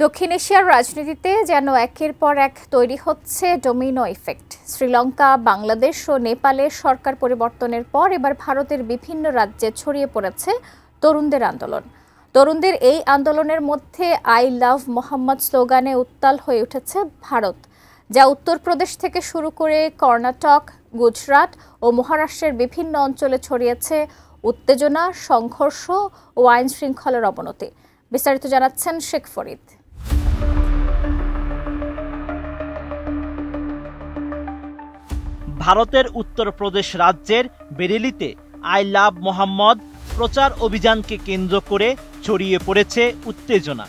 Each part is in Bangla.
দক্ষিণ এশিয়ার রাজনীতিতে যেন একের পর এক তৈরি হচ্ছে ডোমিনো ইফেক্ট। শ্রীলঙ্কা, বাংলাদেশ ও নেপালের সরকার পরিবর্তনের পর এবার ভারতের বিভিন্ন রাজ্যে ছড়িয়ে পড়েছে তরুণদের আন্দোলন। তরুণদের এই আন্দোলনের মধ্যে আই লাভ মোহাম্মদ স্লোগানে উত্তাল হয়ে উঠেছে ভারত, যা উত্তরপ্রদেশ থেকে শুরু করে কর্ণাটক, গুজরাট ও মহারাষ্ট্রের বিভিন্ন অঞ্চলে ছড়িয়েছে উত্তেজনা, সংঘর্ষ ও আইন শৃঙ্খলার অবনতি। বিস্তারিত জানাচ্ছেন শেখ ফরিদ। ভারতের উত্তরপ্রদেশ রাজ্যের বেরেলিতে আই লাভ মোহাম্মদ প্রচার অভিযানকে কেন্দ্র করে ছড়িয়ে পড়েছে উত্তেজনা।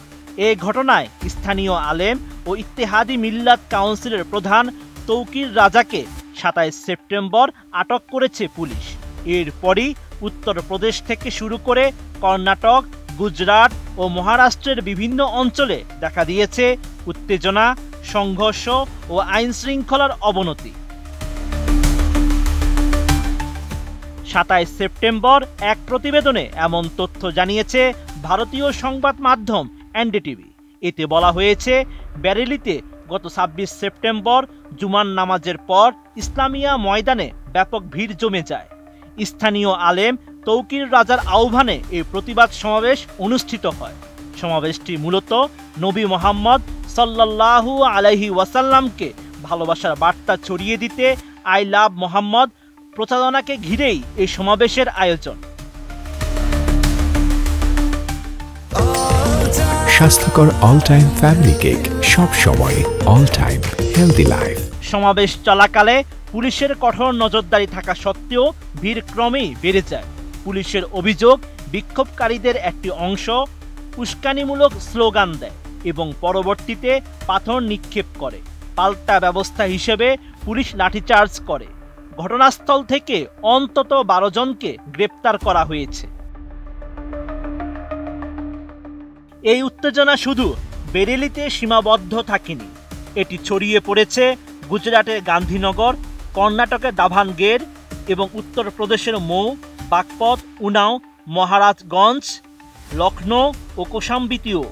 এ ঘটনায় স্থানীয় আলেম ও ইত্তেহাদি মিল্লাত কাউন্সিলের প্রধান তৌকির রাজাকে ২৭ সেপ্টেম্বর আটক করেছে পুলিশ। এরপরই উত্তরপ্রদেশ থেকে শুরু করে কর্ণাটক, গুজরাট ও মহারাষ্ট্রের বিভিন্ন অঞ্চলে দেখা দিয়েছে উত্তেজনা, সংঘর্ষ ও আইন শৃঙ্খলার অবনতি। ২৭ সেপ্টেম্বর এক প্রতিবেদনে এমন তথ্য জানিয়েছে ভারতীয় সংবাদ মাধ্যম এনডিটিভি। এতে বলা হয়েছে, বেরেলিতে গত ২৬ সেপ্টেম্বর জুমার নামাজের পর ইসলামিয়া ময়দানে ব্যাপক ভিড় জমে যায়। স্থানীয় আলেম তৌকির রাজার আহ্বানে এই প্রতিবাদ সমাবেশ অনুষ্ঠিত হয়। সমাবেশটি মূলত নবী মোহাম্মদ সাল্লাল্লাহু আলাইহি ওয়াসাল্লামকে ভালোবাসার বার্তা ছড়িয়ে দিতে আই লাভ মোহাম্মদ প্রচারণাকে ঘিরেই এই সমাবেশের আয়োজন। স্বাস্থ্যকর অল টাইম ফ্যামিলি কেক, সব সময় অল টাইম হেলদি লাইফ। সমাবেশ চলাকালে পুলিশের কঠোর নজরদারি থাকা সত্ত্বেও ভিড় ক্রমেই বেড়ে যায়। পুলিশের অভিযোগ, বিক্ষোভকারীদের একটি অংশ উস্কানিমূলক স্লোগান দেয় এবং পরবর্তীতে পাথর নিক্ষেপ করে। পাল্টা ব্যবস্থা হিসেবে পুলিশ লাঠিচার্জ করে। ঘটনাস্থল থেকে অন্তত ১২ জনকে গ্রেপ্তার করা হয়েছে। এই উত্তেজনা শুধু বেরেলিতে সীমাবদ্ধ থাকেনি, এটি ছড়িয়ে পড়েছে গুজরাটের গান্ধীনগর, কর্ণাটকের দাভানগের এবং উত্তরপ্রদেশের মৌ, বাগপত, উনাও, মহারাজগঞ্জ, লখনৌ ও কোশাম্বীতেও।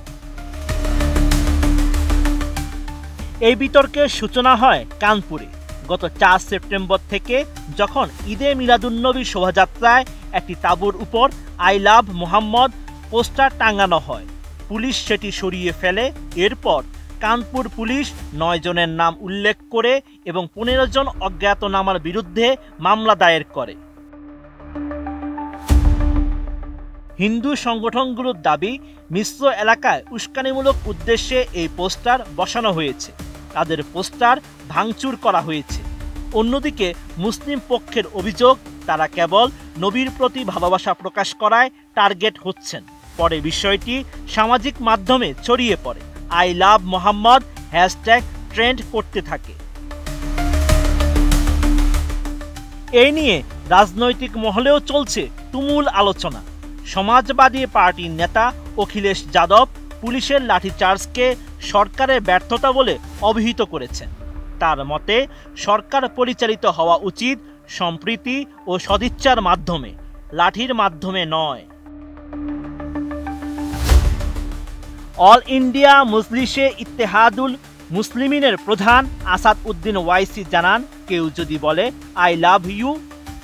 এই বিতর্কের সূচনা হয় কানপুরে গত ৪ সেপ্টেম্বর থেকে, যখন ঈদে মিলাদুন্নবী শোভাযাত্রায় একটি তাঁবুর উপর আই লাভ মোহাম্মদ পোস্টার টাঙানো হয়। পুলিশ সেটি সরিয়ে ফেলে। এরপর কানপুর পুলিশ ৯ জনের নাম উল্লেখ করে এবং ১৫ জন অজ্ঞাতনামার বিরুদ্ধে মামলা দায়ের করে। হিন্দু সংগঠনগুলোর দাবি, মিশ্র এলাকায় উস্কানিমূলক উদ্দেশ্যে এই পোস্টার বসানো হয়েছে। তাদের পোস্টার ভাঙচুর করা হয়েছে। অন্যদিকে মুসলিম পক্ষের অভিযোগ, তারা কেবল নবীর প্রতি ভালোবাসা প্রকাশ করায় টার্গেট হচ্ছেন। পরে বিষয়টি সামাজিক মাধ্যমে ছড়িয়ে পড়ে। I love Mohammad hashtag trend করতে থাকে। এই নিয়ে রাজনৈতিক মহলেও চলছে তুমুল আলোচনা। সমাজবাদী পার্টির নেতা অখিলেশ যাদব পুলিশের লাঠিচার্জকে সরকারের ব্যর্থতা বলে অভিহিত করেছেন। তার মতে, সরকার পরিচালিত হওয়া উচিত সম্প্রীতি ও সদিচ্ছার মাধ্যমে, লাঠির মাধ্যমে নয়। অল ইন্ডিয়া মজলিসে ইত্তেহাদুল মুসলিমিনের প্রধান আসাদ উদ্দিন ওয়াইসি জানান, কেউ যদি বলে আই লাভ ইউ,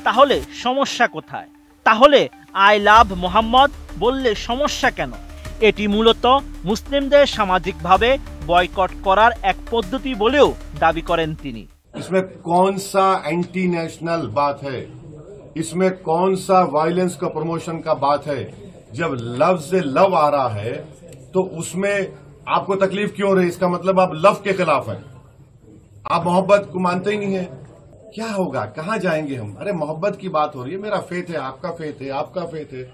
তাহলে সমস্যা কোথায়? তাহলে আই লাভ মোহাম্মদ বললে সমস্যা কেন? এটি মূলত মুসলিমদের সামাজিকভাবে বয়কট করার এক পদ্ধতি বলেও দাবি করেন তিনি। इसमें कौन सा एंटी नेशनल बात है, इसमें कौन सा वायलेंस का प्रमोशन का बात है? जब लव से लव आ रहा है तो उसमें आपको तकलीफ क्यों रही? इसका मतलब आप लव के खिलाफ हैं, आप मोहब्बत को मानते ही नहीं है। क्या होगा, कहां जाएंगे हम? अरे मोहब्बत की बात हो रही है, मेरा फेथ है, आपका फेथ है, आपका फेथ है।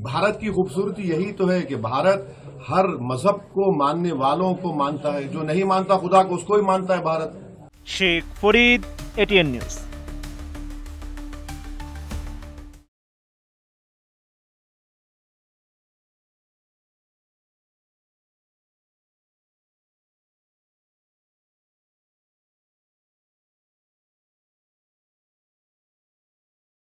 भारत की खूबसूरती यही तो है कि भारत हर मजहब को मानने वालों को मानता है, जो नहीं मानता खुदा को उसको ही मानता है भारत। Sheikh Farid, ATN news.